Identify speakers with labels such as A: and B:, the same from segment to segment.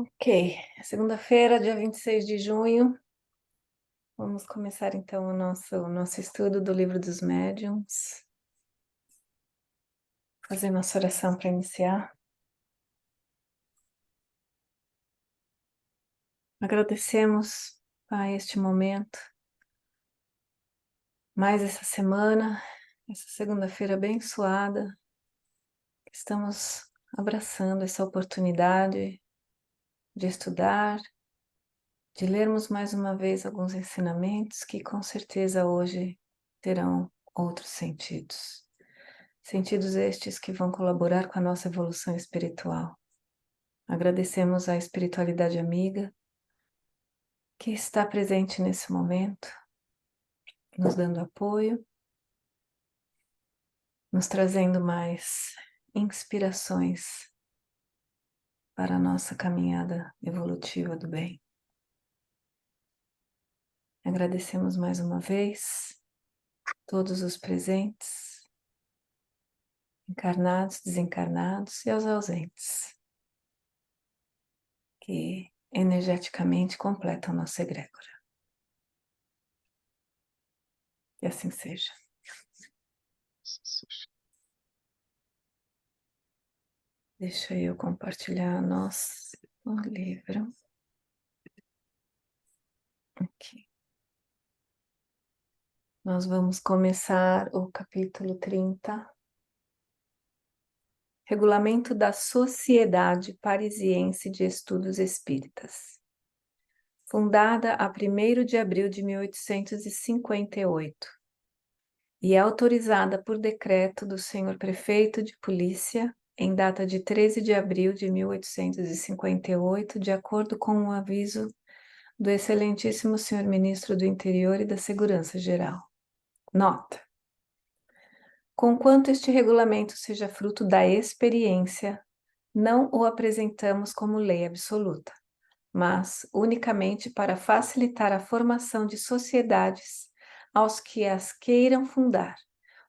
A: Ok, segunda-feira, dia 26 de junho. Vamos começar então o nosso estudo do Livro dos Médiuns. Fazer nossa oração para iniciar. Agradecemos, Pai, este momento, mais essa semana, essa segunda-feira abençoada. Estamos abraçando essa oportunidade de estudar, de lermos mais uma vez alguns ensinamentos que com certeza hoje terão outros sentidos. Sentidos estes que vão colaborar com a nossa evolução espiritual. Agradecemos à espiritualidade amiga que está presente nesse momento, nos dando apoio, nos trazendo mais inspirações para a nossa caminhada evolutiva do bem. Agradecemos mais uma vez todos os presentes, encarnados, desencarnados e aos ausentes, que energeticamente completam nossa egrégora. Que assim seja. Deixa eu compartilhar nosso livro. Aqui. Nós vamos começar o capítulo 30. Regulamento da Sociedade Parisiense de Estudos Espíritas. Fundada a 1º de abril de 1858 e é autorizada por decreto do Senhor Prefeito de Polícia em data de 13 de abril de 1858, de acordo com o aviso do Excelentíssimo Senhor Ministro do Interior e da Segurança Geral. Nota: conquanto este regulamento seja fruto da experiência, não o apresentamos como lei absoluta, mas unicamente para facilitar a formação de sociedades aos que as queiram fundar,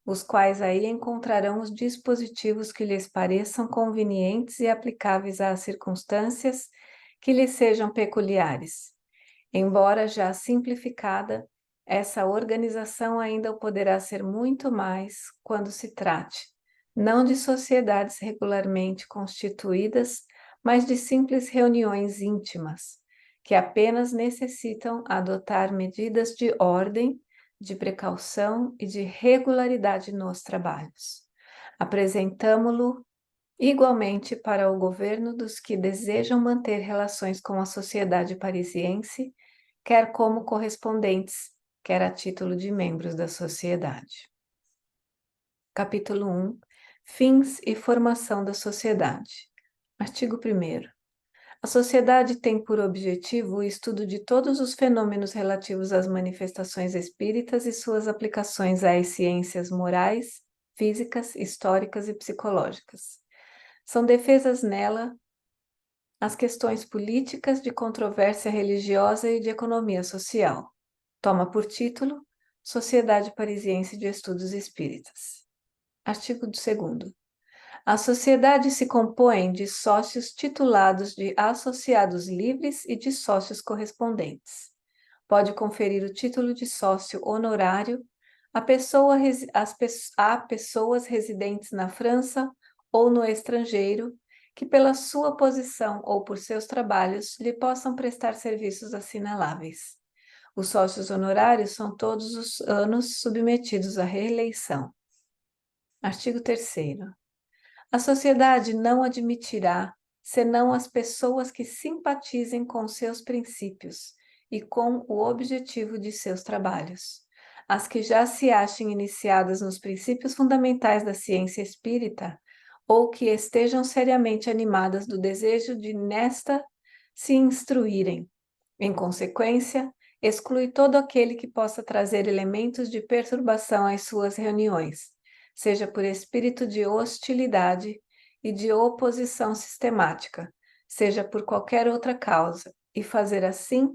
A: os quais aí encontrarão os dispositivos que lhes pareçam convenientes e aplicáveis às circunstâncias que lhes sejam peculiares. Embora já simplificada, essa organização ainda poderá ser muito mais quando se trate, não de sociedades regularmente constituídas, mas de simples reuniões íntimas, que apenas necessitam adotar medidas de ordem, de precaução e de regularidade nos trabalhos. Apresentamo-lo igualmente para o governo dos que desejam manter relações com a sociedade parisiense, quer como correspondentes, quer a título de membros da sociedade. Capítulo 1. Fins e formação da sociedade. Artigo 1º. A sociedade tem por objetivo o estudo de todos os fenômenos relativos às manifestações espíritas e suas aplicações às ciências morais, físicas, históricas e psicológicas. São defesas nela as questões políticas, de controvérsia religiosa e de economia social. Toma por título Sociedade Parisiense de Estudos Espíritas. Artigo 2º. A sociedade se compõe de sócios titulados de associados livres e de sócios correspondentes. Pode conferir o título de sócio honorário a pessoas residentes na França ou no estrangeiro, que pela sua posição ou por seus trabalhos lhe possam prestar serviços assinaláveis. Os sócios honorários são todos os anos submetidos à reeleição. Artigo 3º. A sociedade não admitirá senão as pessoas que simpatizem com seus princípios e com o objetivo de seus trabalhos. As que já se achem iniciadas nos princípios fundamentais da ciência espírita ou que estejam seriamente animadas do desejo de nesta se instruírem. Em consequência, exclui todo aquele que possa trazer elementos de perturbação às suas reuniões, seja por espírito de hostilidade e de oposição sistemática, seja por qualquer outra causa, e fazer assim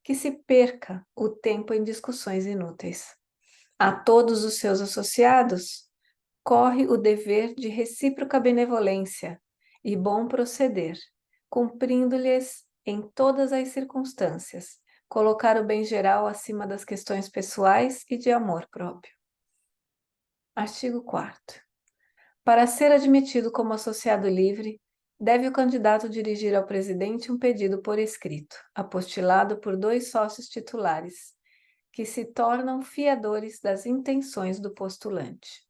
A: que se perca o tempo em discussões inúteis. A todos os seus associados corre o dever de recíproca benevolência e bom proceder, cumprindo-lhes em todas as circunstâncias, colocar o bem geral acima das questões pessoais e de amor próprio. Artigo 4º. Para ser admitido como associado livre, deve o candidato dirigir ao presidente um pedido por escrito, apostilado por 2 sócios titulares, que se tornam fiadores das intenções do postulante.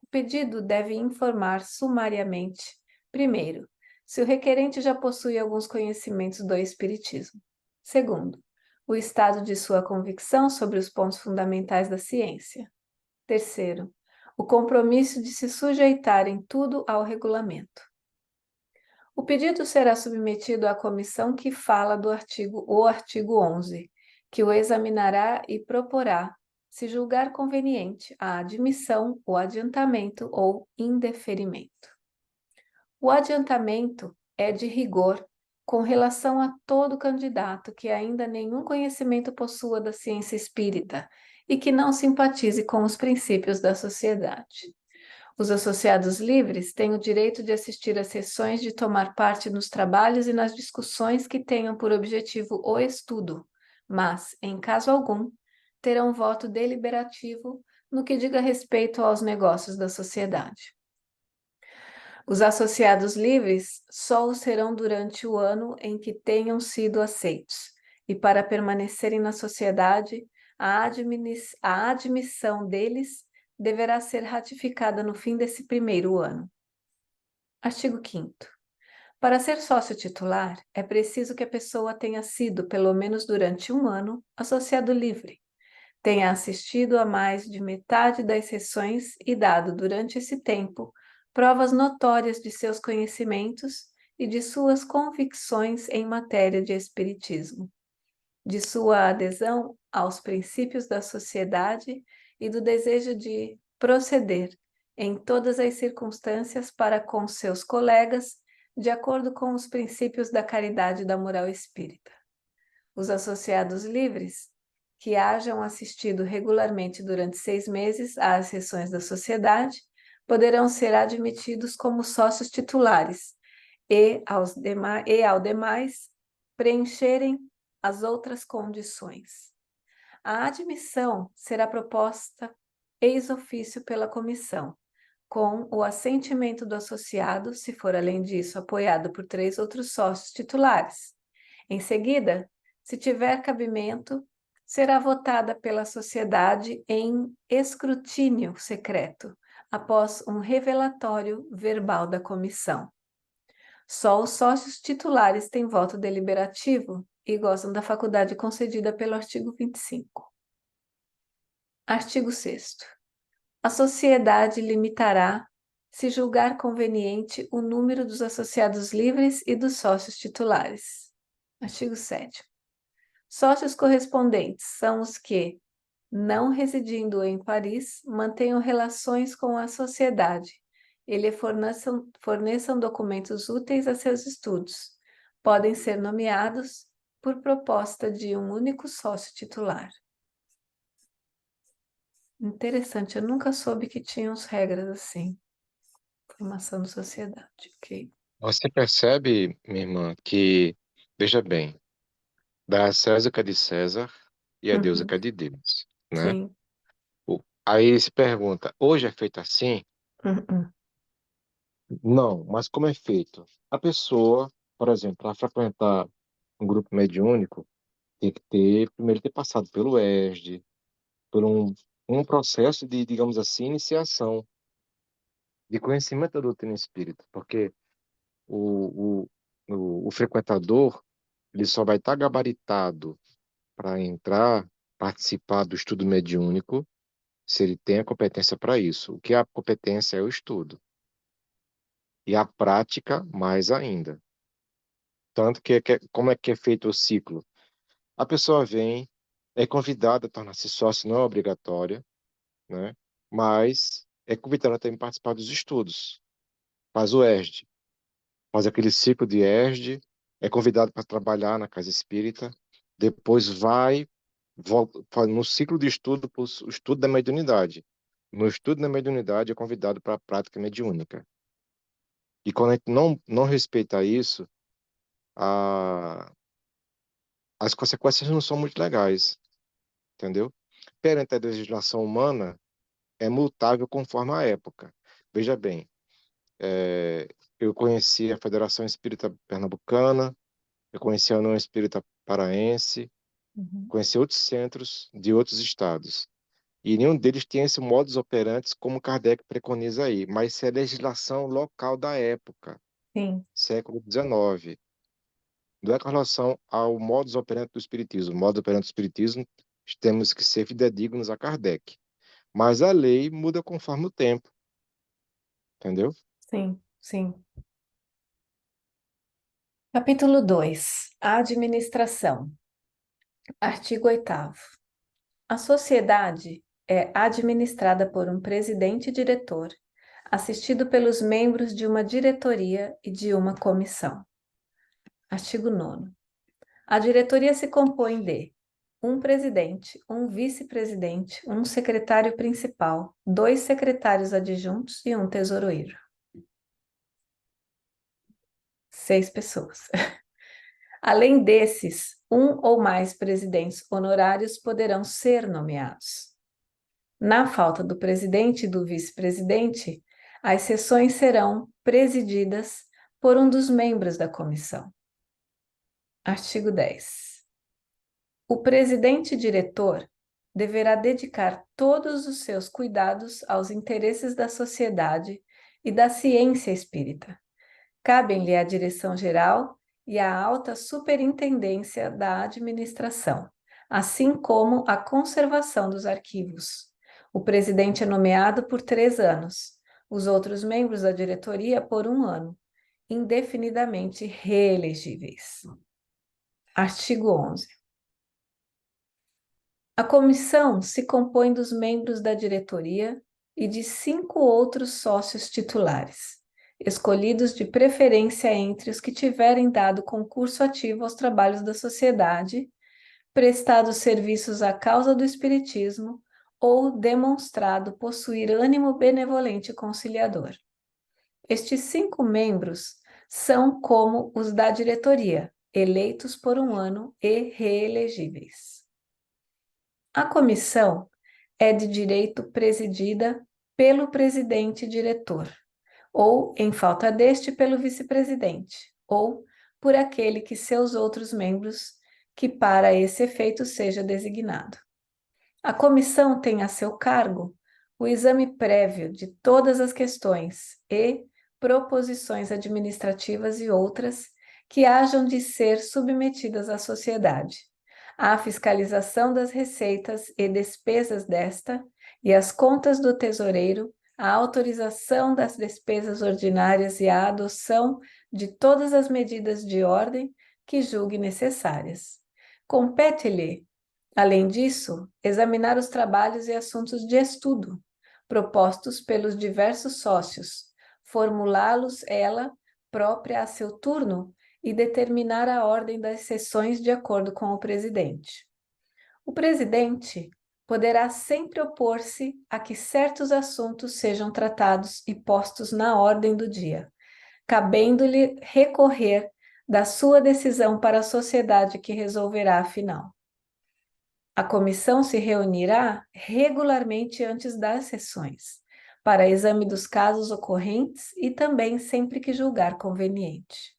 A: O pedido deve informar sumariamente, primeiro, se o requerente já possui alguns conhecimentos do Espiritismo. Segundo, o estado de sua convicção sobre os pontos fundamentais da ciência. Terceiro, o compromisso de se sujeitar em tudo ao regulamento. O pedido será submetido à comissão que fala do artigo 11, que o examinará e proporá, se julgar conveniente, a admissão, o adiantamento ou indeferimento. O adiantamento é de rigor com relação a todo candidato que ainda nenhum conhecimento possua da ciência espírita e que não simpatize com os princípios da sociedade. Os associados livres têm o direito de assistir às sessões, de tomar parte nos trabalhos e nas discussões que tenham por objetivo o estudo, mas, em caso algum, terão voto deliberativo no que diga respeito aos negócios da sociedade. Os associados livres só o serão durante o ano em que tenham sido aceitos, e para permanecerem na sociedade, a admissão deles deverá ser ratificada no fim desse primeiro ano. Artigo 5º. Para ser sócio titular, é preciso que a pessoa tenha sido, pelo menos durante um ano, associado livre, tenha assistido a mais de metade das sessões e dado, durante esse tempo, provas notórias de seus conhecimentos e de suas convicções em matéria de espiritismo, de sua adesão aos princípios da sociedade e do desejo de proceder em todas as circunstâncias para com seus colegas, de acordo com os princípios da caridade e da moral espírita. Os associados livres, que hajam assistido regularmente durante 6 meses às sessões da sociedade, poderão ser admitidos como sócios titulares e, ao demais, preencherem as outras condições. A admissão será proposta ex officio pela comissão, com o assentimento do associado, se for além disso apoiado por 3 outros sócios titulares. Em seguida, se tiver cabimento, será votada pela sociedade em escrutínio secreto, após um revelatório verbal da comissão. Só os sócios titulares têm voto deliberativo e gozam da faculdade concedida pelo artigo 25. Artigo 6º. A sociedade limitará, se julgar conveniente, o número dos associados livres e dos sócios titulares. Artigo 7º. Sócios correspondentes são os que, não residindo em Paris, mantenham relações com a sociedade e lhe forneçam documentos úteis a seus estudos. Podem ser nomeados por proposta de um único sócio titular. Interessante, eu nunca soube que tinham regras assim. Formação de sociedade, ok.
B: Você percebe, minha irmã, que, veja bem, dá a César o que é de César e a Deus o que é de Deus, né?
A: Sim.
B: Aí se pergunta, hoje é feito assim?
A: Uhum.
B: Não, mas como é feito? A pessoa, por exemplo, para frequentar um grupo mediúnico, tem que ter, primeiro ter passado pelo ESD, por um processo de, digamos assim, iniciação, de conhecimento da doutrina espírita, porque o, o frequentador, ele só vai estar gabaritado para entrar, participar do estudo mediúnico, se ele tem a competência para isso. O que é a competência é o estudo. E a prática, mais ainda. Tanto como é que é feito o ciclo? A pessoa vem, é convidada a tornar-se sócio, não é obrigatória, né? Mas é convidada também a participar dos estudos. Faz o ESD, faz aquele ciclo de ESD, é convidado para trabalhar na casa espírita, depois volta no ciclo de estudo para o estudo da mediunidade. No estudo da mediunidade é convidado para a prática mediúnica. E quando a gente não respeita isso, a, as consequências não são muito legais, entendeu? Perante a legislação humana, é mutável conforme a época. Veja bem, eu conheci a Federação Espírita Pernambucana, eu conheci a União Espírita Paraense,
A: Uhum.
B: conheci outros centros de outros estados. E nenhum deles tem esse modus operandi como Kardec preconiza aí, mas isso é legislação local da época,
A: Sim,
B: século XIX. Não é com relação ao modus operandi do Espiritismo. O modus operandi do Espiritismo, temos que ser fidedignos a Kardec. Mas a lei muda conforme o tempo, entendeu?
A: sim, sim. Capítulo 2. Administração. Artigo 8º. A sociedade é administrada por um presidente-diretor, assistido pelos membros de uma diretoria e de uma comissão. Artigo 9º. A diretoria se compõe de um presidente, um vice-presidente, um secretário principal, 2 secretários adjuntos e um tesoureiro. 6 pessoas. Além desses, um ou mais presidentes honorários poderão ser nomeados. Na falta do presidente e do vice-presidente, as sessões serão presididas por um dos membros da comissão. Artigo 10. O presidente-diretor deverá dedicar todos os seus cuidados aos interesses da sociedade e da ciência espírita. Cabem-lhe a direção geral e a alta superintendência da administração, assim como a conservação dos arquivos. O presidente é nomeado por 3 anos, os outros membros da diretoria por 1 ano, indefinidamente reelegíveis. Artigo 11. A comissão se compõe dos membros da diretoria e de 5 outros sócios titulares, escolhidos de preferência entre os que tiverem dado concurso ativo aos trabalhos da sociedade, prestado serviços à causa do espiritismo ou demonstrado possuir ânimo benevolente e conciliador. Estes 5 membros são como os da diretoria, eleitos por 1 ano e reelegíveis. A comissão é de direito presidida pelo presidente-diretor, ou, em falta deste, pelo vice-presidente, ou por aquele que seus outros membros, que para esse efeito seja designado. A comissão tem a seu cargo o exame prévio de todas as questões e proposições administrativas e outras que hajam de ser submetidas à sociedade, a fiscalização das receitas e despesas desta e as contas do tesoureiro, a autorização das despesas ordinárias e a adoção de todas as medidas de ordem que julgue necessárias. Compete-lhe, além disso, examinar os trabalhos e assuntos de estudo propostos pelos diversos sócios, formulá-los ela própria a seu turno e determinar a ordem das sessões de acordo com o presidente. O presidente poderá sempre opor-se a que certos assuntos sejam tratados e postos na ordem do dia, cabendo-lhe recorrer da sua decisão para a sociedade que resolverá afinal. A comissão se reunirá regularmente antes das sessões, para exame dos casos ocorrentes e também sempre que julgar conveniente.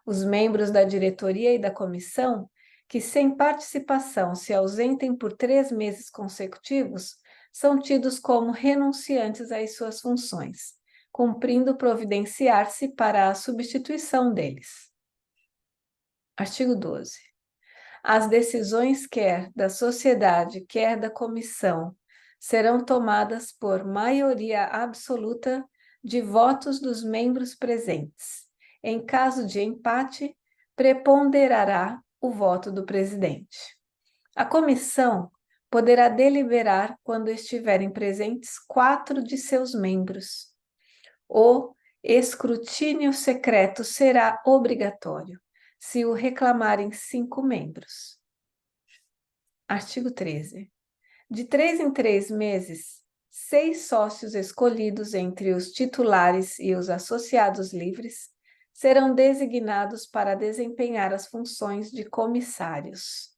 A: Os membros da diretoria e da comissão, que sem participação se ausentem por 3 meses consecutivos, são tidos como renunciantes às suas funções, cumprindo providenciar-se para a substituição deles. Artigo 12. As decisões, quer da sociedade, quer da comissão, serão tomadas por maioria absoluta de votos dos membros presentes. Em caso de empate, preponderará o voto do presidente. A comissão poderá deliberar quando estiverem presentes 4 de seus membros. O escrutínio secreto será obrigatório se o reclamarem 5 membros. Artigo 13. De 3 em 3 meses, 6 sócios escolhidos entre os titulares e os associados livres serão designados para desempenhar as funções de comissários.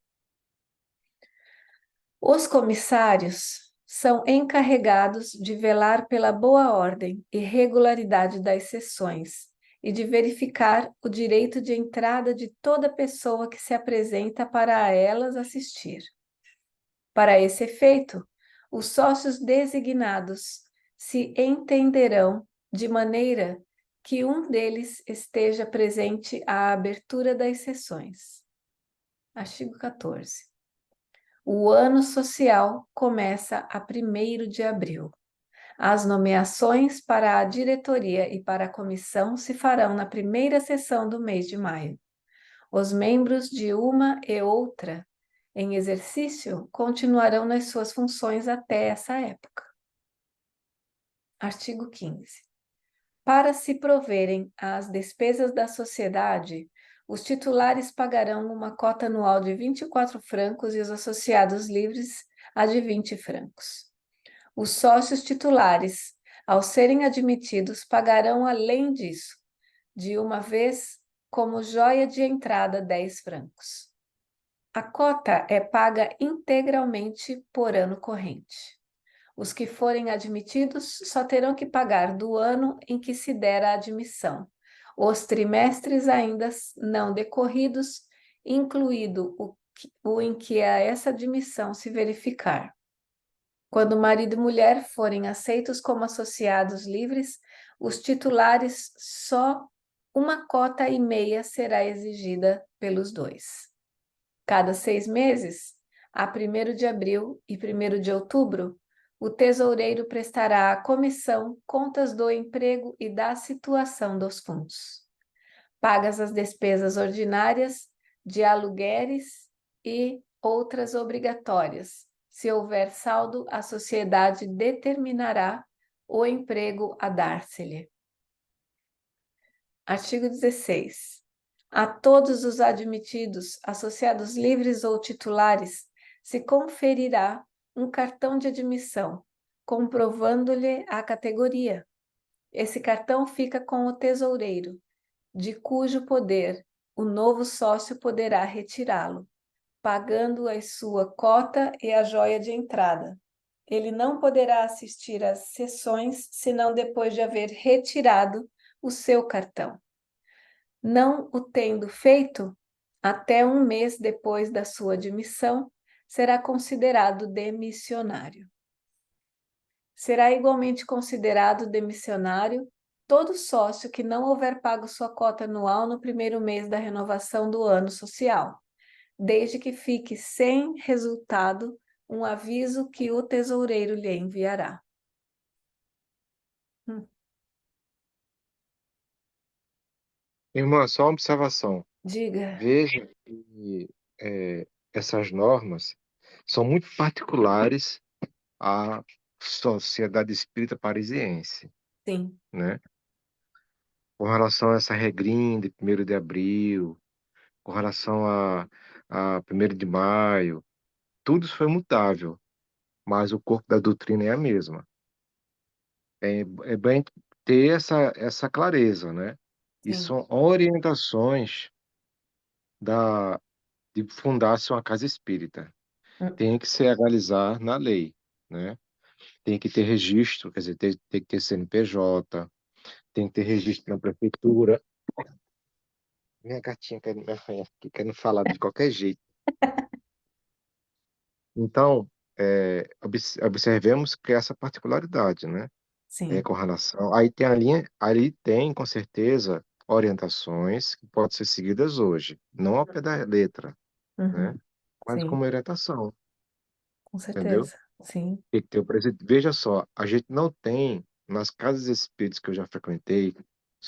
A: Os comissários são encarregados de velar pela boa ordem e regularidade das sessões e de verificar o direito de entrada de toda pessoa que se apresenta para elas assistir. Para esse efeito, os sócios designados se entenderão de maneira que um deles esteja presente à abertura das sessões. Artigo 14. O ano social começa a 1º de abril. As nomeações para a diretoria e para a comissão se farão na primeira sessão do mês de maio. Os membros de uma e outra em exercício continuarão nas suas funções até essa época. Artigo 15. Para se proverem às despesas da sociedade, os titulares pagarão uma cota anual de 24 francos e os associados livres a de 20 francos. Os sócios titulares, ao serem admitidos, pagarão, além disso, de uma vez, como joia de entrada, 10 francos. A cota é paga integralmente por ano corrente. Os que forem admitidos só terão que pagar do ano em que se der a admissão, os trimestres ainda não decorridos, incluído o em que a essa admissão se verificar. Quando marido e mulher forem aceitos como associados livres, os titulares só uma cota e meia será exigida pelos dois. Cada 6 meses, a 1º de abril e 1º de outubro, o tesoureiro prestará à comissão contas do emprego e da situação dos fundos. Pagas as despesas ordinárias de aluguéis e outras obrigatórias. Se houver saldo, a sociedade determinará o emprego a dar-se-lhe. Artigo 16. A todos os admitidos, associados livres ou titulares, se conferirá um cartão de admissão, comprovando-lhe a categoria. Esse cartão fica com o tesoureiro, de cujo poder o novo sócio poderá retirá-lo, pagando a sua cota e a joia de entrada. Ele não poderá assistir às sessões senão depois de haver retirado o seu cartão. Não o tendo feito, até um mês depois da sua admissão, será considerado demissionário. Será igualmente considerado demissionário todo sócio que não houver pago sua cota anual no 1º mês da renovação do ano social, desde que fique sem resultado um aviso que o tesoureiro lhe enviará.
B: Irmã, só uma observação.
A: Diga.
B: Veja que essas normas são muito particulares à Sociedade Espírita Parisiense,
A: Sim.
B: né? Com relação a essa regrinha de 1º de abril, com relação a 1º de maio, tudo isso foi mutável, mas o corpo da doutrina é a mesma. É bem ter essa clareza, né? E
A: Sim.
B: são orientações da, de fundar-se uma casa espírita.
A: Hum.
B: Tem que se legalizar na lei, né? Tem que ter registro, quer dizer, tem que ter CNPJ, tem que ter registro na prefeitura. Minha gatinha quer me arranhar aqui, querendo falar de qualquer jeito. Então, observemos que essa particularidade, né?
A: Sim.
B: Com relação. Aí tem a linha, ali tem, com certeza, orientações que podem ser seguidas hoje, não ao pé da letra, né?
A: Uhum.
B: Mas como
A: Sim,
B: orientação,
A: com
B: entendeu?
A: certeza. Sim.
B: Tem que ter o presidente. Veja só, a gente não tem, nas casas espíritas que eu já frequentei,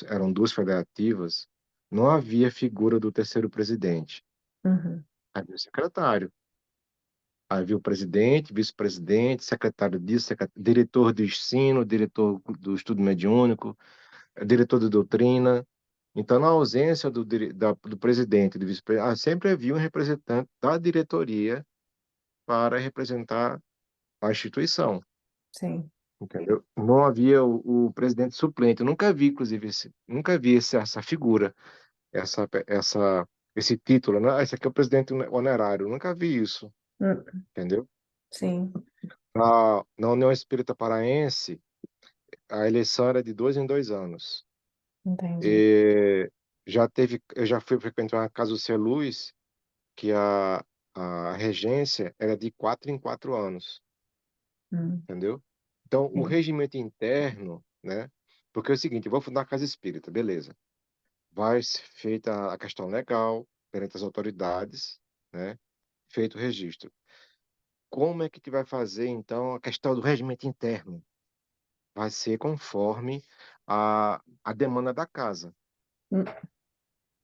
B: eram duas federativas, não havia figura do terceiro presidente.
A: Uhum.
B: Havia o secretário. Havia o presidente, vice-presidente, secretário disso, diretor de ensino, diretor do estudo mediúnico, diretor de doutrina. Então, na ausência do presidente, do vice-presidente, sempre havia um representante da diretoria para representar a instituição.
A: Sim.
B: entendeu? Não havia o presidente suplente. Eu nunca vi, inclusive, nunca vi essa figura, esse título, né? Ah, esse aqui é o presidente honorário. Eu nunca vi isso,
A: Hum,
B: entendeu?
A: sim,
B: Na União Espírita Paraense, a eleição era de 2 em 2 anos.
A: entendi.
B: E eu já fui frequentar a Casa do Ser Luz, que a regência era de 4 em 4 anos,
A: Hum,
B: entendeu? Então, o
A: sim.
B: regimento interno, né? Porque é o seguinte, eu vou fundar a Casa Espírita, beleza. Vai ser feita a questão legal perante as autoridades, né? Feito o registro. Como é que tu vai fazer, então, a questão do regimento interno? Vai ser conforme a demanda da casa,
A: Hum,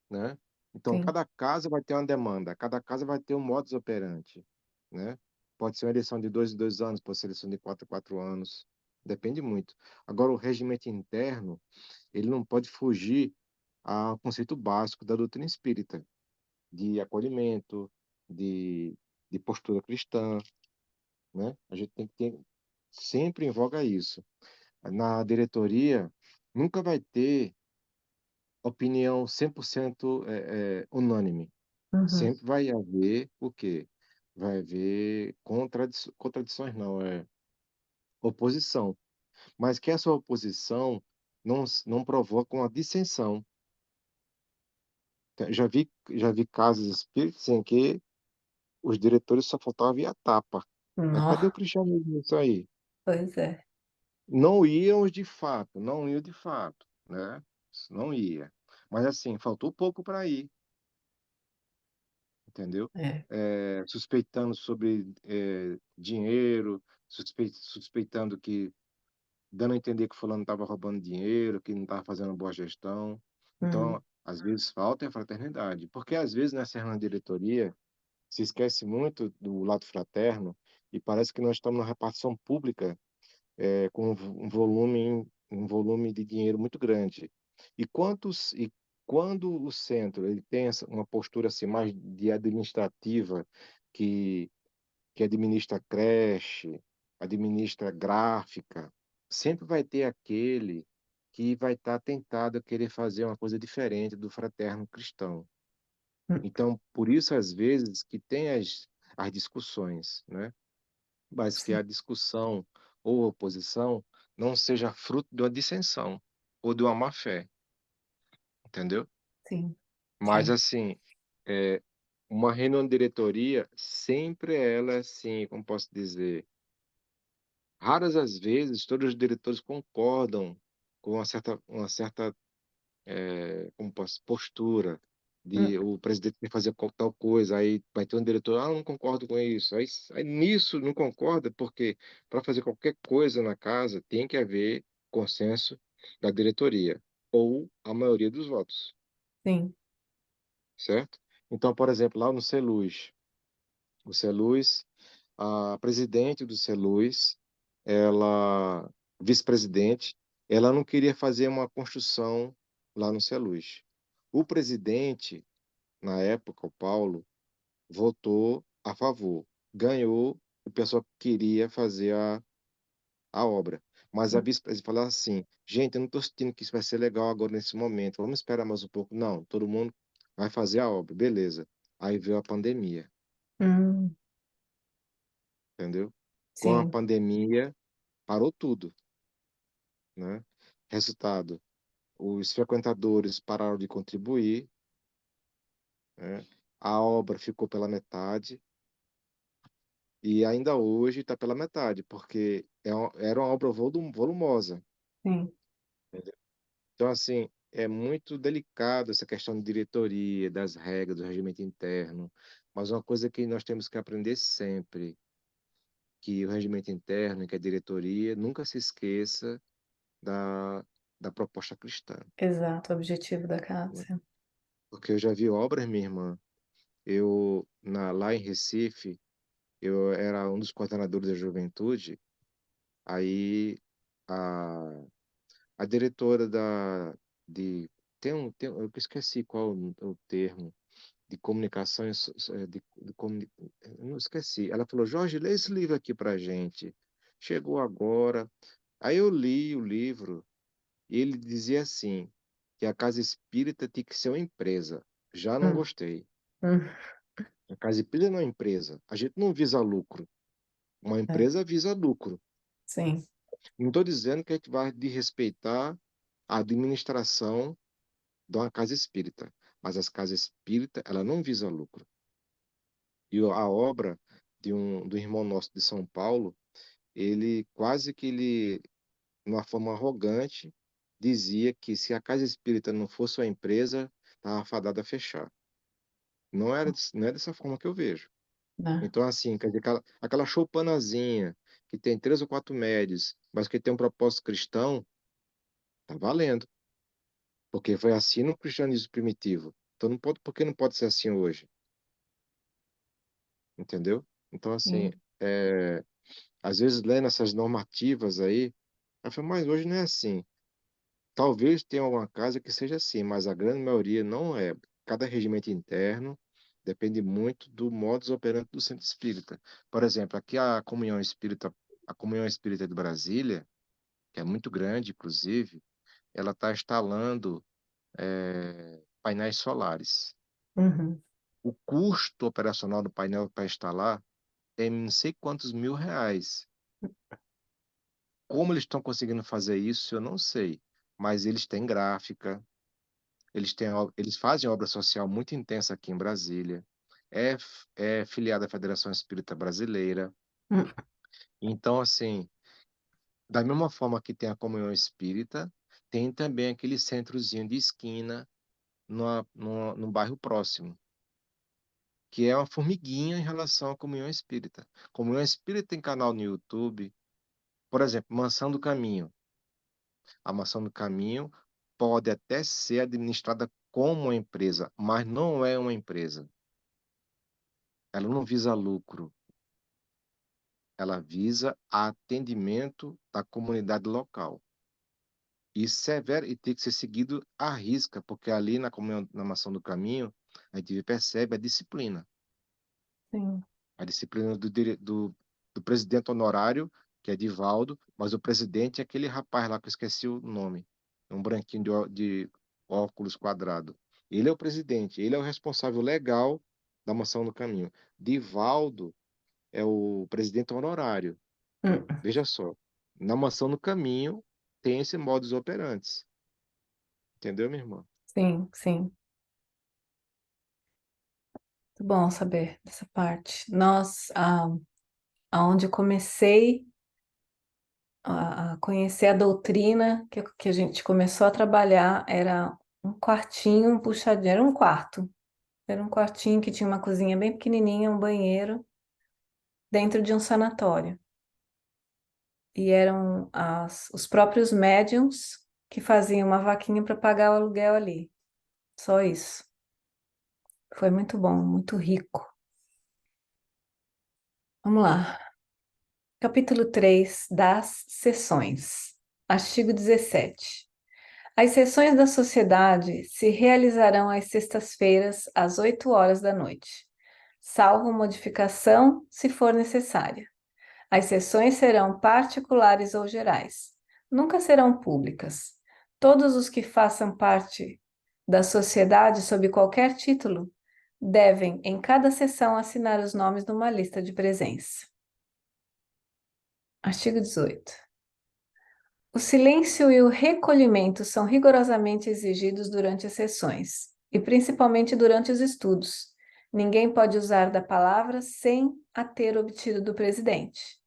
B: né? Então,
A: sim.
B: cada casa vai ter uma demanda, cada casa vai ter um modus operandi, né? Pode ser uma eleição de 2 em 2 anos, pode ser eleição de 4 em 4 anos, depende muito. Agora, o regimento interno, ele não pode fugir ao conceito básico da doutrina espírita, de acolhimento, de, de postura cristã, né? A gente tem que ter sempre em voga isso. Na diretoria, nunca vai ter opinião 100% unânime.
A: Uhum,
B: Sempre vai haver o quê? Vai haver contradições, não, oposição. Mas que essa oposição não provoca uma dissensão. Já vi casos espíritas em que os diretores só faltavam via tapa. Mas cadê o
A: nó,
B: cristianismo nisso aí?
A: pois é.
B: Não iam de fato, não iam de fato, né? Não ia. Mas assim, faltou pouco para ir, entendeu?
A: É.
B: Suspeitando sobre dinheiro, suspeitando que, dando a entender que o fulano estava roubando dinheiro, que não estava fazendo boa gestão.
A: Hum,
B: Então, às vezes falta a fraternidade, porque às vezes nessa reunião de diretoria se esquece muito do lado fraterno e parece que nós estamos numa repartição pública com um volume de dinheiro muito grande. E quando o centro ele tem uma postura assim mais de administrativa que que administra creche, administra gráfica, sempre vai ter aquele que vai estar tentado a querer fazer uma coisa diferente do fraterno cristão.
A: hum,
B: Então, por isso, às vezes, que tem as discussões, né? Mas que
A: sim,
B: a discussão ou oposição não seja fruto de uma dissensão ou de uma má-fé, entendeu?
A: sim,
B: Mas,
A: sim.
B: assim, é, uma reunião de diretoria, sempre ela, assim, como posso dizer, raras as vezes todos os diretores concordam com uma certa como posso, postura
A: Hum,
B: de o presidente tem que fazer tal coisa, aí vai ter um diretor, não concordo com isso. Aí nisso não concorda, porque para fazer qualquer coisa na casa tem que haver consenso da diretoria, ou a maioria dos votos,
A: sim,
B: certo? Então, por exemplo, lá no Celuz, o Celuz, a presidente do Celuz, ela, vice-presidente, ela não queria fazer uma construção lá no Celuz. O presidente, na época, o Paulo, votou a favor. Ganhou, o pessoal queria fazer a obra. Mas a
A: hum,
B: vice-presidente falou assim: gente, eu não estou sentindo que isso vai ser legal agora nesse momento, vamos esperar mais um pouco. Não, todo mundo vai fazer a obra, beleza. Aí veio a pandemia,
A: hum,
B: entendeu? Com a
A: sim,
B: pandemia, parou tudo, né? Resultado, os frequentadores pararam de contribuir, né? A obra ficou pela metade e ainda hoje está pela metade, porque era uma obra volumosa.
A: sim,
B: Entendeu? Então, assim, é muito delicado essa questão de diretoria, das regras, do regimento interno, mas uma coisa que nós temos que aprender sempre, que o regimento interno, que a diretoria, nunca se esqueça da, da proposta cristã.
A: exato, o objetivo da
B: Né?
A: casa.
B: Porque eu já vi obras, minha irmã, lá em Recife, eu era um dos coordenadores da juventude, aí a, a diretora de, eu esqueci qual o termo, de comunicação, eu não esqueci, ela falou, Jorge, lê esse livro aqui pra gente, chegou agora, Aí eu li o livro e ele dizia assim, que a casa espírita tinha que ser uma empresa. Já não
A: Hum,
B: gostei.
A: hum,
B: A casa espírita não é uma empresa. A gente não visa lucro. Uma
A: é,
B: empresa visa lucro.
A: sim.
B: Não estou dizendo que a gente vai desrespeitar a administração de uma casa espírita, mas as casas espíritas, ela não visa lucro. E a obra do irmão nosso de São Paulo, ele quase que ele, de uma forma arrogante, dizia que se a casa espírita não fosse uma empresa, estava fadada a fechar. Não é dessa forma que eu vejo.
A: Né?
B: Então, assim, quer dizer, aquela choupanazinha que tem 3 ou 4 médios, mas que tem um propósito cristão, tá valendo. Porque foi assim no cristianismo primitivo. Então, não pode, por que não pode ser assim hoje? Entendeu? Então, assim,
A: Sim.
B: é, às vezes lendo essas normativas aí, eu falo, mas hoje não é assim. Talvez tenha alguma casa que seja assim, mas a grande maioria não é. Cada regimento interno depende muito do modus operandi do centro espírita. Por exemplo, aqui a Comunhão Espírita de Brasília, que é muito grande, inclusive, ela está instalando painéis solares.
A: Uhum.
B: O custo operacional do painel para instalar é não sei quantos mil reais. Como eles estão conseguindo fazer isso, eu não sei. Mas eles têm gráfica, eles fazem obra social muito intensa aqui em Brasília. É filiada à Federação Espírita Brasileira.
A: Hum,
B: Então, assim, da mesma forma que tem a Comunhão Espírita, tem também aquele centrozinho de esquina no bairro próximo, que é uma formiguinha em relação à Comunhão Espírita. Comunhão Espírita tem canal no YouTube, por exemplo, Mansão do Caminho. A Mansão do Caminho pode até ser administrada como uma empresa, mas não é uma empresa. Ela não visa lucro, ela visa atendimento da comunidade local. E tem que ser seguido à risca, porque ali na Mansão do Caminho, a gente percebe a disciplina.
A: sim.
B: A disciplina do presidente honorário, que é Divaldo, mas o presidente é aquele rapaz lá que eu esqueci o nome, um branquinho de óculos quadrado. Ele é o presidente, ele é o responsável legal da Mansão do Caminho. Divaldo é o presidente honorário.
A: Hum,
B: Veja só, na Mansão do Caminho tem esse modus operandi. Entendeu, minha irmã?
A: sim, sim. Muito bom saber dessa parte. Aonde eu comecei a conhecer a doutrina, que a gente começou a trabalhar, era um quartinho, um puxadinho, era um quarto. Era um quartinho que tinha uma cozinha bem pequenininha, um banheiro, dentro de um sanatório. E eram os próprios médiums que faziam uma vaquinha para pagar o aluguel ali. Só isso. Foi muito bom, muito rico. Vamos lá. Capítulo 3 das sessões. Artigo 17. As sessões da sociedade se realizarão às sextas-feiras, às 8 horas da noite, salvo modificação, se for necessária. As sessões serão particulares ou gerais. Nunca serão públicas. Todos os que façam parte da sociedade sob qualquer título devem, em cada sessão, assinar os nomes numa lista de presença. Artigo 18. O silêncio e o recolhimento são rigorosamente exigidos durante as sessões, e principalmente durante os estudos. Ninguém pode usar da palavra sem a ter obtido do presidente.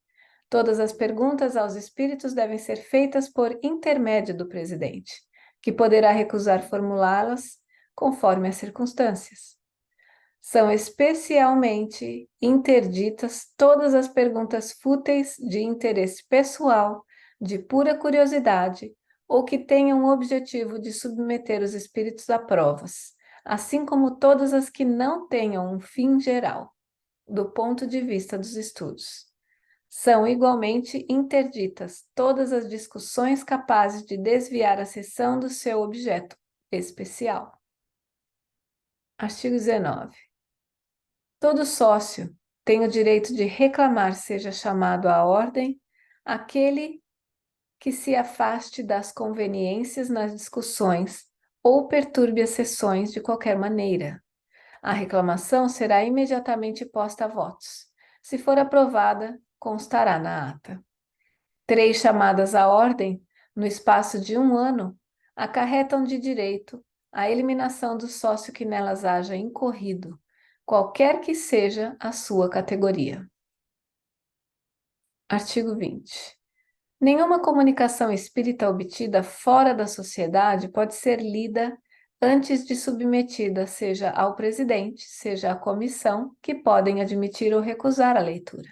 A: Todas as perguntas aos espíritos devem ser feitas por intermédio do presidente, que poderá recusar formulá-las conforme as circunstâncias. São especialmente interditas todas as perguntas fúteis de interesse pessoal, de pura curiosidade, ou que tenham o objetivo de submeter os espíritos a provas, assim como todas as que não tenham um fim geral, do ponto de vista dos estudos. São igualmente interditas todas as discussões capazes de desviar a sessão do seu objeto especial. Artigo 19. Todo sócio tem o direito de reclamar seja chamado à ordem aquele que se afaste das conveniências nas discussões ou perturbe as sessões de qualquer maneira. A reclamação será imediatamente posta a votos. Se for aprovada, constará na ata. 3 chamadas à ordem, no espaço de 1 ano, acarretam de direito a eliminação do sócio que nelas haja incorrido, qualquer que seja a sua categoria. Artigo 20. Nenhuma comunicação espírita obtida fora da sociedade pode ser lida antes de submetida, seja ao presidente, seja à comissão, que podem admitir ou recusar a leitura.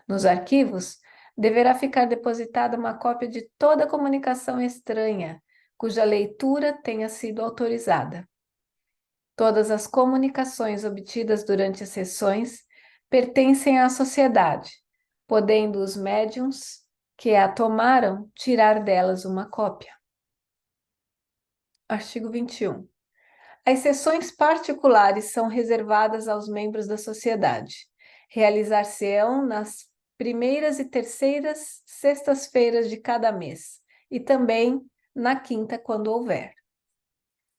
A: Nos arquivos, deverá ficar depositada uma cópia de toda comunicação estranha, cuja leitura tenha sido autorizada. Todas as comunicações obtidas durante as sessões pertencem à sociedade, podendo os médiuns que a tomaram tirar delas uma cópia. Artigo 21. As sessões particulares são reservadas aos membros da sociedade. Realizar-se-ão nas primeiras e terceiras sextas-feiras de cada mês, e também na quinta, quando houver.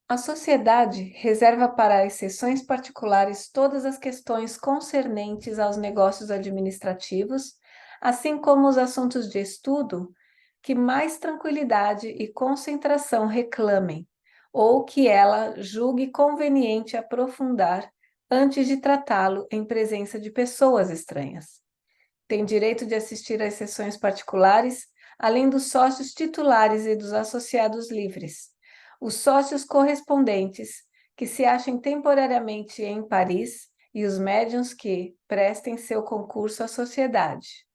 A: A sociedade reserva para as sessões particulares todas as questões concernentes aos negócios administrativos, assim como os assuntos de estudo que mais tranquilidade e concentração reclamem, ou que ela julgue conveniente aprofundar antes de tratá-lo em presença de pessoas estranhas. Tem direito de assistir às sessões particulares, além dos sócios titulares e dos associados livres. Os sócios correspondentes, que se achem temporariamente em Paris, e os médiuns que prestem seu concurso à sociedade.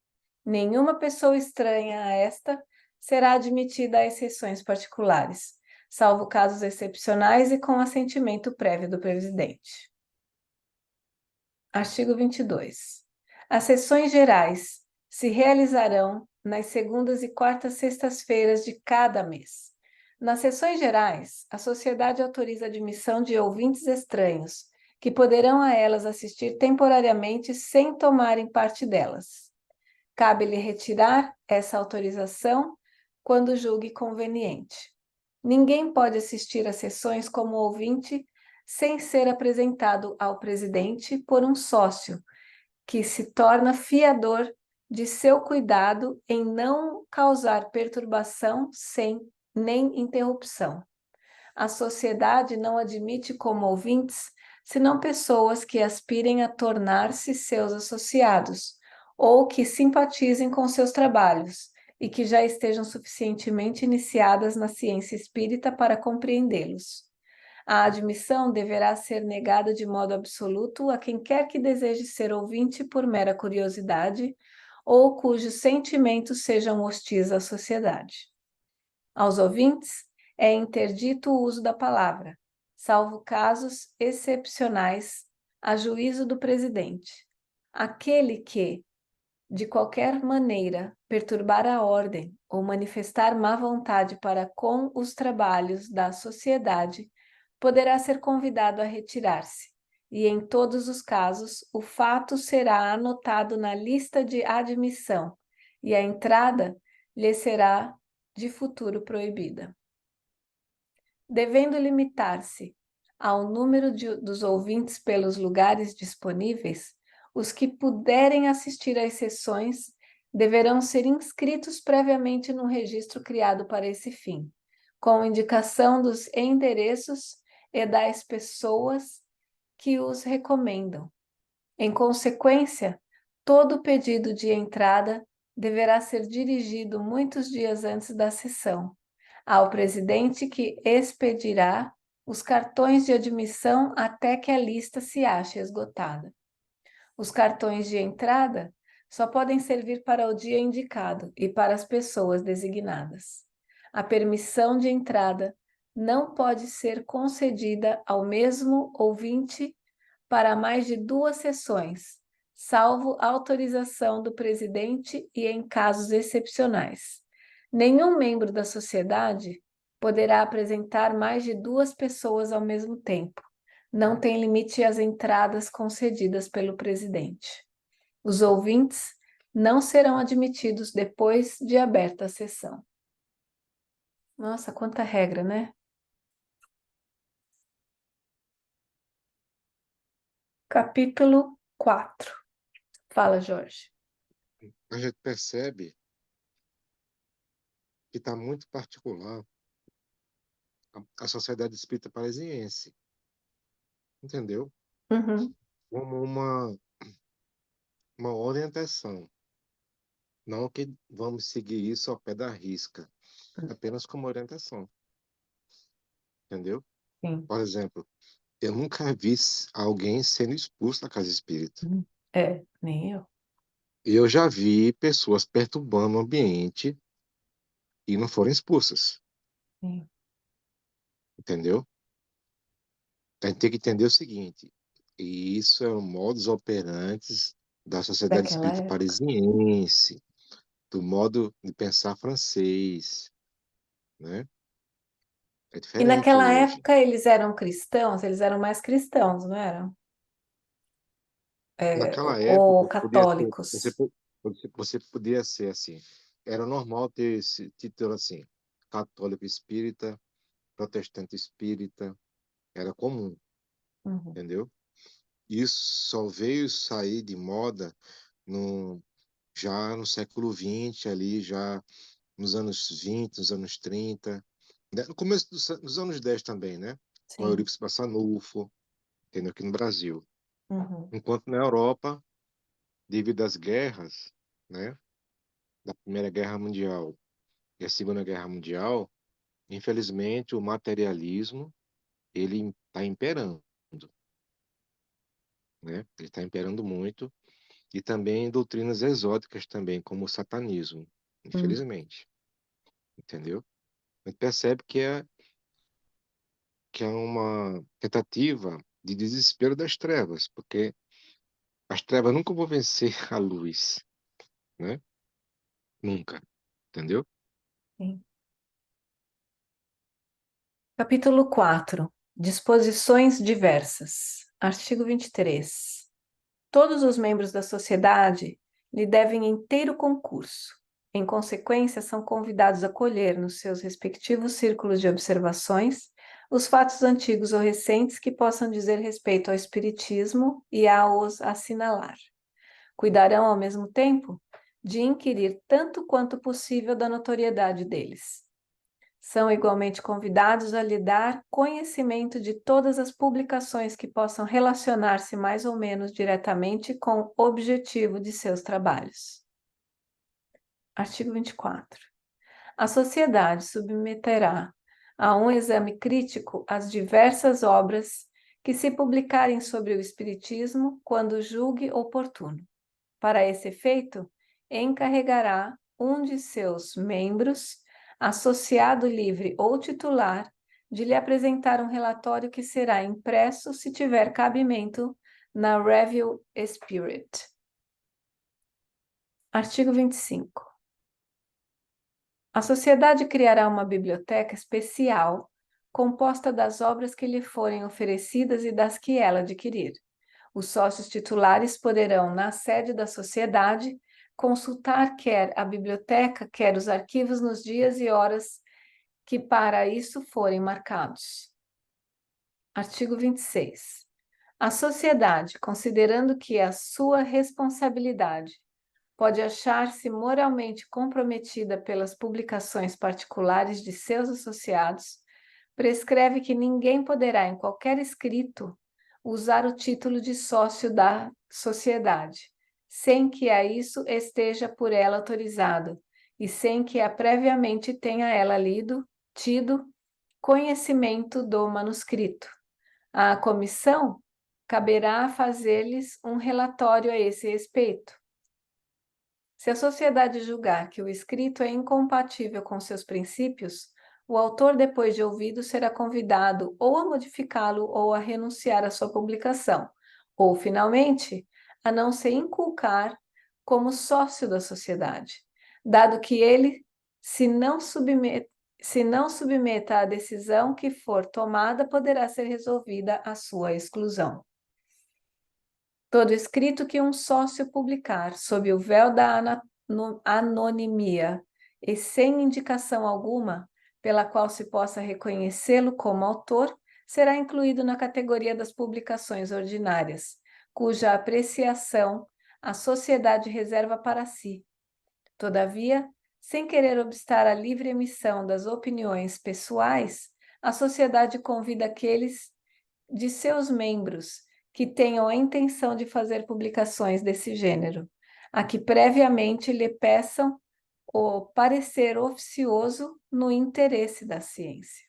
A: Nenhuma pessoa estranha a esta será admitida às sessões particulares, salvo casos excepcionais e com assentimento prévio do presidente. Artigo 22. As sessões gerais se realizarão nas segundas e quartas sextas-feiras de cada mês. Nas sessões gerais, a sociedade autoriza a admissão de ouvintes estranhos, que poderão a elas assistir temporariamente sem tomarem parte delas. Cabe-lhe retirar essa autorização quando julgue conveniente. Ninguém pode assistir às sessões como ouvinte sem ser apresentado ao presidente por um sócio, que se torna fiador de seu cuidado em não causar perturbação nem interrupção. A sociedade não admite como ouvintes senão pessoas que aspirem a tornar-se seus associados ou que simpatizem com seus trabalhos e que já estejam suficientemente iniciadas na ciência espírita para compreendê-los. A admissão deverá ser negada de modo absoluto a quem quer que deseje ser ouvinte por mera curiosidade ou cujos sentimentos sejam hostis à sociedade. Aos ouvintes é interdito o uso da palavra, salvo casos excepcionais, a juízo do presidente. Aquele que, de qualquer maneira, perturbar a ordem ou manifestar má vontade para com os trabalhos da sociedade, poderá ser convidado a retirar-se, e em todos os casos o fato será anotado na lista de admissão, e a entrada lhe será de futuro proibida. Devendo limitar-se ao número dos ouvintes pelos lugares disponíveis, os que puderem assistir às sessões deverão ser inscritos previamente no registro criado para esse fim, com indicação dos endereços e das pessoas que os recomendam. Em consequência, todo pedido de entrada deverá ser dirigido muitos dias antes da sessão ao presidente, que expedirá os cartões de admissão até que a lista se ache esgotada. Os cartões de entrada só podem servir para o dia indicado e para as pessoas designadas. A permissão de entrada não pode ser concedida ao mesmo ouvinte para mais de 2 sessões, salvo autorização do presidente e em casos excepcionais. Nenhum membro da sociedade poderá apresentar mais de 2 pessoas ao mesmo tempo. Não tem limite às entradas concedidas pelo presidente. Os ouvintes não serão admitidos depois de aberta a sessão. Nossa, quanta regra, né? Capítulo 4. Fala, Jorge.
B: A gente percebe que está muito particular a Sociedade Espírita Parisiense, entendeu?
A: Uhum,
B: Como uma orientação. Não que vamos seguir isso ao pé da risca, apenas como orientação, entendeu?
A: sim.
B: Por exemplo, eu nunca vi alguém sendo expulso da casa espírita.
A: É, nem eu.
B: Eu já vi pessoas perturbando o ambiente e não foram expulsas,
A: Sim.
B: entendeu? A gente tem que entender o seguinte, e isso é o modus operandi da Sociedade
A: Daquela
B: Espírita
A: época.
B: Parisiense, do modo de pensar francês, né? É
A: E
B: diferente
A: naquela
B: hoje.
A: época eles eram cristãos, eles eram mais cristãos, não eram? É,
B: Naquela
A: ou
B: época, podia ser,
A: católicos.
B: você podia ser assim. Era normal ter esse título assim, católico espírita, protestante espírita, era comum,
A: Uhum,
B: entendeu? Isso só veio sair de moda no, já no século XX, ali, já nos anos 20, nos anos 30, né? No começo dos anos 10 também, né? Com
A: sim.
B: Eurípides Barçanufo, entendeu? Aqui no Brasil.
A: Uhum,
B: Enquanto na Europa, devido às guerras, né? Da Primeira Guerra Mundial e a Segunda Guerra Mundial, infelizmente, o materialismo ele está imperando, né? Ele está imperando muito e também doutrinas exóticas também, como o satanismo,
A: uhum,
B: infelizmente, entendeu? A gente percebe que é uma tentativa de desespero das trevas, porque as trevas nunca vão vencer a luz, né? Nunca, entendeu?
A: sim. Capítulo 4. Disposições diversas. Artigo 23. Todos os membros da sociedade lhe devem inteiro concurso. Em consequência, são convidados a colher nos seus respectivos círculos de observações os fatos antigos ou recentes que possam dizer respeito ao espiritismo e a os assinalar. Cuidarão, ao mesmo tempo, de inquirir tanto quanto possível da notoriedade deles. São igualmente convidados a lhe dar conhecimento de todas as publicações que possam relacionar-se mais ou menos diretamente com o objetivo de seus trabalhos. Artigo 24. A sociedade submeterá a um exame crítico as diversas obras que se publicarem sobre o Espiritismo quando julgue oportuno. Para esse efeito, encarregará um de seus membros, associado livre ou titular, de lhe apresentar um relatório que será impresso, se tiver cabimento, na Review Spirit. Artigo 25. A sociedade criará uma biblioteca especial, composta das obras que lhe forem oferecidas e das que ela adquirir. Os sócios titulares poderão, na sede da sociedade, consultar quer a biblioteca, quer os arquivos nos dias e horas que para isso forem marcados. Artigo 26. A sociedade, considerando que a sua responsabilidade pode achar-se moralmente comprometida pelas publicações particulares de seus associados, prescreve que ninguém poderá, em qualquer escrito, usar o título de sócio da sociedade, sem que a isso esteja por ela autorizado e sem que a previamente tenha ela lido, tido conhecimento do manuscrito. À comissão caberá fazer-lhes um relatório a esse respeito. Se a sociedade julgar que o escrito é incompatível com seus princípios, o autor, depois de ouvido, será convidado ou a modificá-lo ou a renunciar à sua publicação, ou, finalmente, a não se inculcar como sócio da sociedade, dado que ele se não submeta à decisão que for tomada, poderá ser resolvida a sua exclusão. Todo escrito que um sócio publicar sob o véu da anonimia e sem indicação alguma pela qual se possa reconhecê-lo como autor, será incluído na categoria das publicações ordinárias, cuja apreciação a sociedade reserva para si. Todavia, sem querer obstar à livre emissão das opiniões pessoais, a sociedade convida aqueles de seus membros que tenham a intenção de fazer publicações desse gênero, a que previamente lhe peçam o parecer oficioso no interesse da ciência.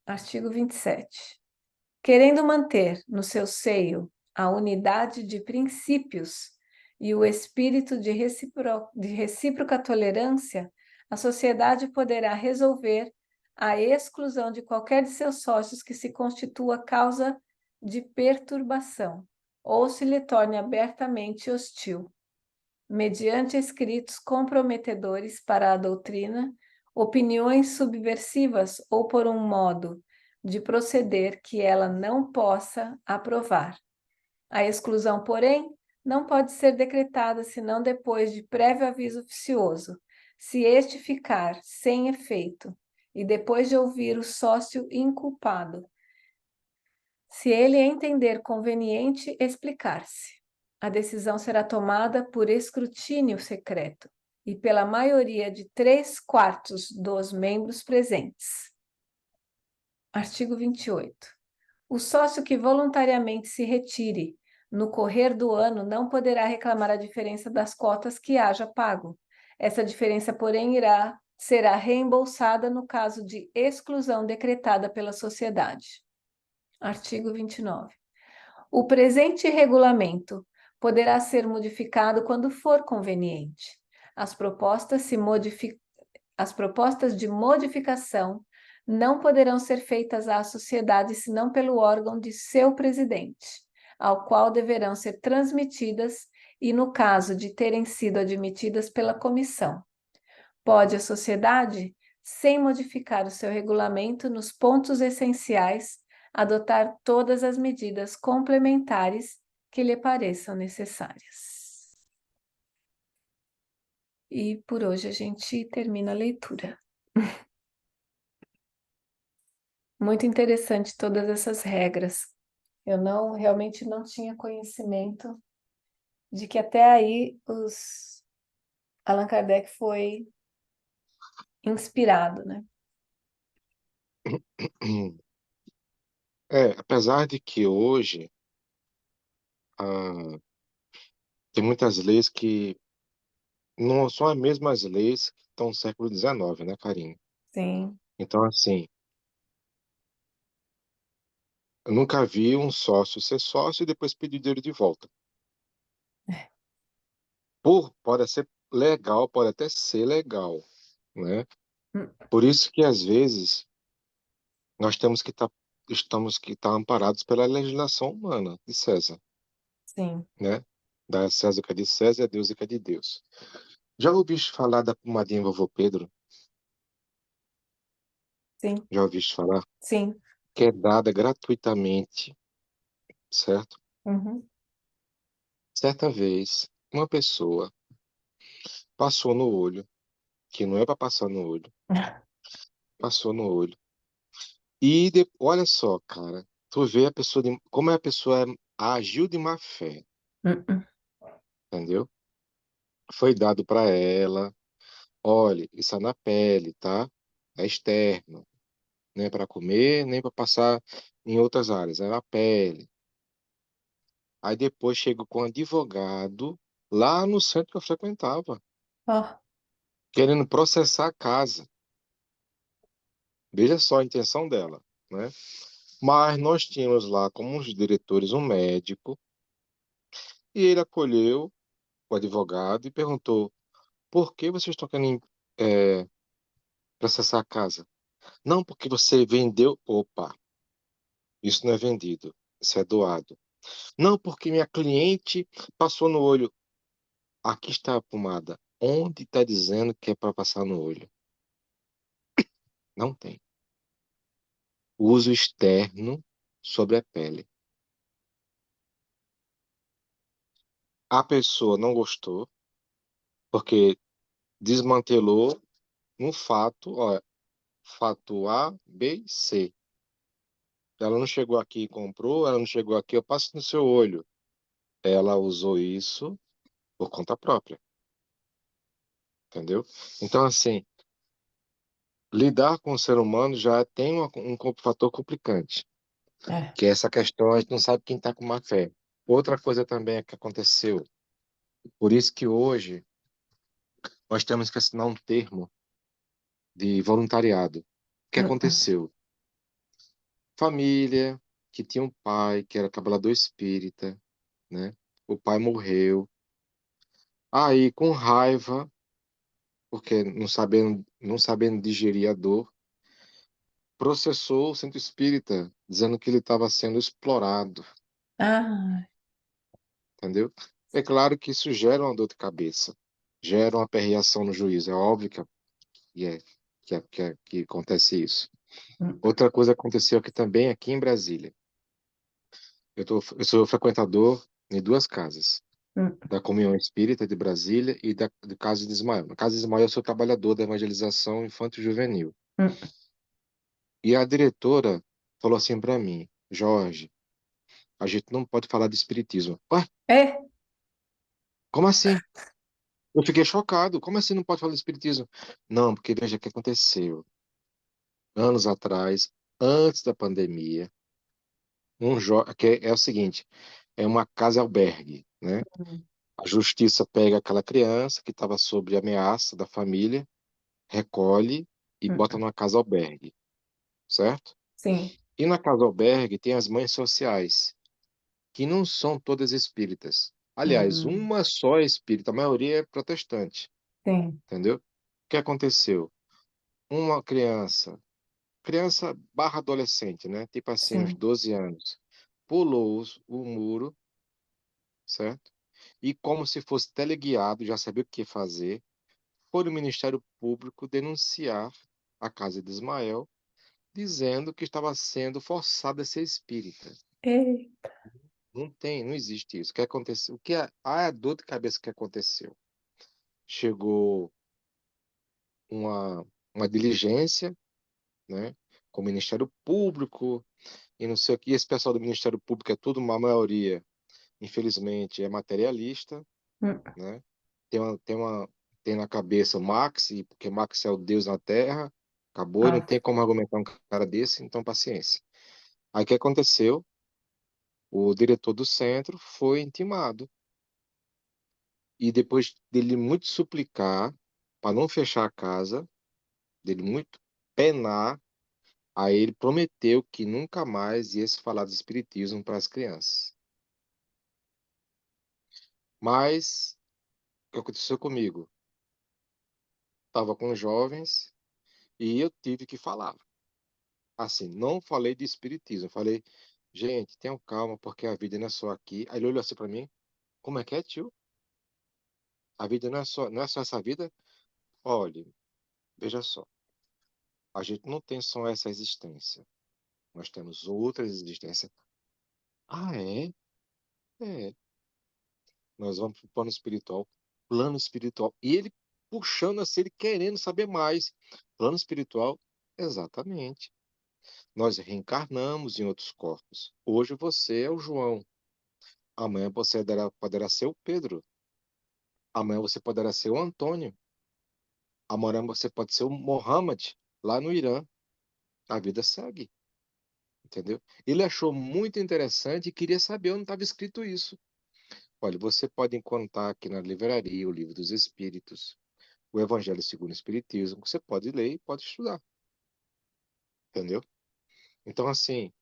A: Artigo 27. Querendo manter no seu seio a unidade de princípios e o espírito de recíproca tolerância, a sociedade poderá resolver a exclusão de qualquer de seus sócios que se constitua causa de perturbação ou se lhe torne abertamente hostil, mediante escritos comprometedores para a doutrina, opiniões subversivas ou por um modo de proceder que ela não possa aprovar. A exclusão, porém, não pode ser decretada senão depois de prévio aviso oficioso, se este ficar sem efeito, e depois de ouvir o sócio inculpado, se ele entender conveniente explicar-se. A decisão será tomada por escrutínio secreto e pela maioria de 3/4 dos membros presentes. Artigo 28. O sócio que voluntariamente se retire no correr do ano não poderá reclamar a diferença das cotas que haja pago. Essa diferença, porém, será reembolsada no caso de exclusão decretada pela sociedade. Artigo 29. O presente regulamento poderá ser modificado quando for conveniente. As propostas de modificação não poderão ser feitas à sociedade senão pelo órgão de seu presidente, ao qual deverão ser transmitidas e, no caso de terem sido admitidas pela comissão. Pode a sociedade, sem modificar o seu regulamento nos pontos essenciais, adotar todas as medidas complementares que lhe pareçam necessárias. E por hoje a gente termina a leitura. Muito interessante todas essas regras. Eu realmente não tinha conhecimento de que até aí Allan Kardec foi inspirado, né?
B: Apesar de que hoje ah, tem muitas leis que não são as mesmas leis que estão no século XIX, né, Karine?
A: Sim.
B: Então, assim, eu nunca vi um sócio ser sócio e depois pedir dinheiro de volta. Pode ser legal, pode até ser legal, né?
A: Hum,
B: Por isso que, às vezes, nós estamos que estar amparados pela legislação humana de César,
A: sim,
B: né? Da César o que é de César e a Deus o que é de Deus. Já ouviste falar da pomadinha Vovô Pedro?
A: sim,
B: Já ouviste falar?
A: sim.
B: Que é dada gratuitamente, certo?
A: Uhum.
B: Certa vez, uma pessoa passou no olho, que não é para passar no olho, passou no olho. Olha só, cara, tu vê como a pessoa agiu de má fé,
A: Uhum.
B: entendeu? Foi dado para ela, olha, isso é na pele, tá? É externo, não é para comer, nem para passar em outras áreas, é na pele. Aí depois chego com um advogado lá no centro que eu frequentava,
A: Ó,
B: querendo processar a casa. Veja só a intenção dela, né? Mas nós tínhamos lá como uns diretores um médico e ele acolheu o advogado e perguntou: por que vocês estão querendo processar a casa? Não, porque você vendeu. Opa, isso não é vendido, isso é doado. Não, porque minha cliente passou no olho. Aqui está a pomada. Onde está dizendo que é para passar no olho? Não tem. Uso externo sobre a pele. A pessoa não gostou, porque desmantelou um fato. Ó, fator A, B e C. Ela não chegou aqui e comprou, ela não chegou aqui, eu passo no seu olho. Ela usou isso por conta própria, entendeu? Então, assim, lidar com o ser humano já tem fator complicante,
A: É.
B: que é essa questão, a gente não sabe quem está com má fé. Outra coisa também é que aconteceu, por isso que hoje nós temos que assinar um termo de voluntariado. O que
A: Hum.
B: aconteceu? Família que tinha um pai que era trabalhador espírita, né? O pai morreu. Aí, com raiva, porque não sabendo digerir a dor, processou o centro espírita, dizendo que ele estava sendo explorado,
A: Ah,
B: entendeu? É claro que isso gera uma dor de cabeça, gera uma aperreação no juízo, é óbvio que acontece isso.
A: hum,
B: Outra coisa aconteceu aqui também, aqui em Brasília. Eu sou frequentador em duas casas,
A: hum,
B: da Comunhão Espírita de Brasília e do Casa de Ismael. Na Casa de Ismael, eu sou trabalhador da evangelização infanto-juvenil.
A: hum.
B: E a diretora falou assim para mim, Jorge, a gente não pode falar de espiritismo. Ué,
A: É?
B: como assim? Eu fiquei chocado. Como assim não pode falar de espiritismo? Não, porque veja o que aconteceu. Anos atrás, antes da pandemia, que é o seguinte, é uma casa-albergue, né?
A: Hum,
B: A justiça pega aquela criança que estava sob ameaça da família, recolhe e bota
A: hum.
B: numa casa-albergue, certo?
A: Sim.
B: E na casa-albergue tem as mães sociais, que não são todas espíritas. Aliás,
A: Hum,
B: uma só é espírita, a maioria é protestante,
A: sim.
B: entendeu? O que aconteceu? Uma criança barra adolescente, né? Tipo assim, uns
A: Sim.
B: 12 anos, pulou o muro, certo? E como se fosse teleguiado, já sabia o que fazer, foi no Ministério Público denunciar a casa de Ismael, dizendo que estava sendo forçada a ser espírita.
A: Ei.
B: Não existe isso. O que aconteceu? A dor de cabeça que aconteceu? Chegou uma, uma diligência, né, com o Ministério Público e não sei o que. Esse pessoal do Ministério Público é tudo, uma maioria, infelizmente, é materialista,
A: Hum.
B: né? Tem na cabeça o Marx, porque Marx é o Deus na Terra, acabou e não
A: Ah,
B: tem como argumentar um cara desse, então paciência. Aí o que aconteceu? O diretor do centro foi intimado e depois dele muito suplicar para não fechar a casa, dele muito penar, aí ele prometeu que nunca mais ia se falar de espiritismo para as crianças. Mas o que aconteceu comigo? Estava com os jovens e eu tive que falar. Assim, não falei de espiritismo, falei, gente, tenham calma, porque a vida não é só aqui. Aí ele olhou assim para mim, como é que é, tio? A vida não é só essa vida? Olhe, veja só, a gente não tem só essa existência, nós temos outras existências. Ah, é? É. Nós vamos para o plano espiritual. E ele puxando assim, ele querendo saber mais. Plano espiritual, exatamente. Nós reencarnamos em outros corpos. Hoje você é o João. Amanhã você poderá ser o Pedro. Amanhã você poderá ser o Antônio. Amanhã você pode ser o Mohammed, lá no Irã. A vida segue, entendeu? Ele achou muito interessante e queria saber onde estava escrito isso. Olha, você pode encontrar aqui na livraria o Livro dos Espíritos, o Evangelho segundo o Espiritismo. Você pode ler e pode estudar, entendeu? Então, assim,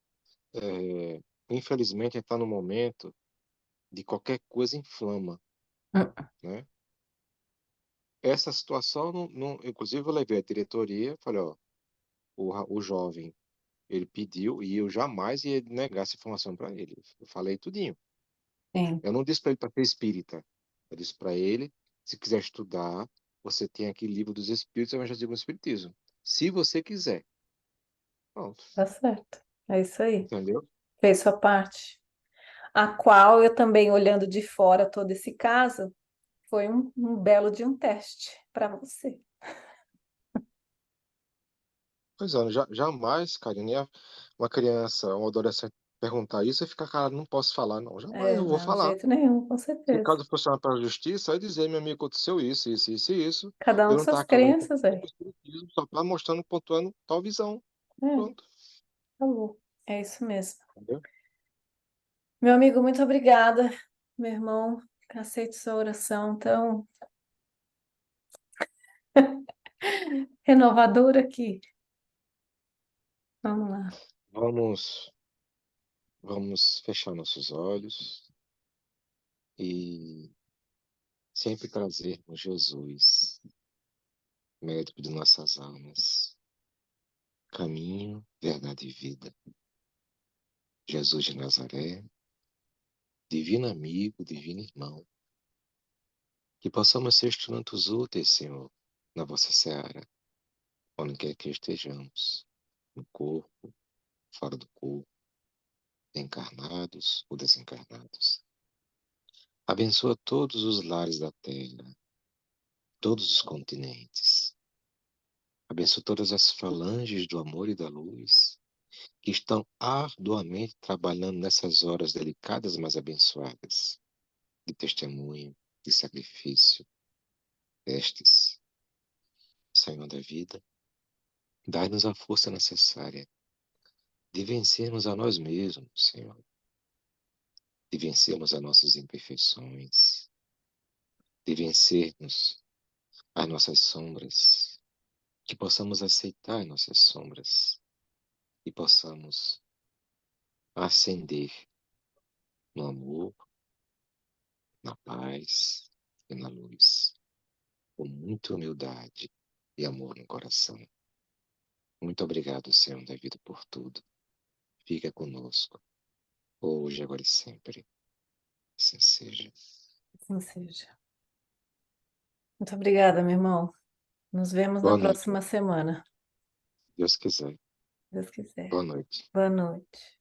B: infelizmente, a gente está no momento de qualquer coisa inflama,
A: hum.
B: né? Essa situação, inclusive, eu levei a diretoria, falei, ó, o jovem, ele pediu e eu jamais ia negar essa informação para ele. Eu falei tudinho.
A: Sim.
B: Eu não disse para ele para ser espírita. Eu disse para ele, se quiser estudar, você tem aqui Livro dos Espíritos, Evangelho segundo o Espiritismo. Se você quiser. Pronto.
A: Tá certo. É isso aí.
B: Entendeu?
A: Fez sua parte. A qual eu também, olhando de fora todo esse caso, foi um belo de um teste para você.
B: Pois é, jamais, Karine, uma criança, um adolescente perguntar isso e ficar, cara, não posso falar, não. Jamais
A: É,
B: eu vou
A: não, de
B: falar.
A: jeito nenhum, com
B: Se o
A: certeza.
B: caso fosse para a justiça, aí dizer, meu amigo, aconteceu isso, e isso.
A: Cada um
B: Eu
A: com
B: não
A: suas
B: estava querendo
A: crenças,
B: comprometer com
A: é.
B: o espiritismo, só estava mostrando, pontuando tal visão.
A: É,
B: Pronto,
A: falou. É isso mesmo.
B: entendeu?
A: Meu amigo, muito obrigada. Meu irmão, aceito sua oração tão renovadora aqui. Vamos lá.
B: Vamos, vamos fechar nossos olhos e sempre trazermos Jesus, médico de nossas almas, caminho, verdade e vida. Jesus de Nazaré, divino amigo, divino irmão, que possamos ser instrumentos úteis, Senhor, na vossa seara, onde quer que estejamos, no corpo, fora do corpo, encarnados ou desencarnados. Abençoa todos os lares da terra, todos os continentes. Abençoa todas as falanges do amor e da luz que estão arduamente trabalhando nessas horas delicadas, mas abençoadas, de testemunho, de sacrifício. Estes, Senhor da vida, dai-nos a força necessária de vencermos a nós mesmos, Senhor, de vencermos as nossas imperfeições, de vencermos as nossas sombras, que possamos aceitar nossas sombras e possamos ascender no amor, na paz e na luz, com muita humildade e amor no coração. Muito obrigado, Senhor da vida, por tudo. Fica conosco, hoje, agora e sempre. Assim seja.
A: Assim seja. Muito obrigada, meu irmão. Nos vemos na
B: Boa noite,
A: próxima semana,
B: Deus quiser.
A: se Deus quiser.
B: Boa noite.
A: Boa noite.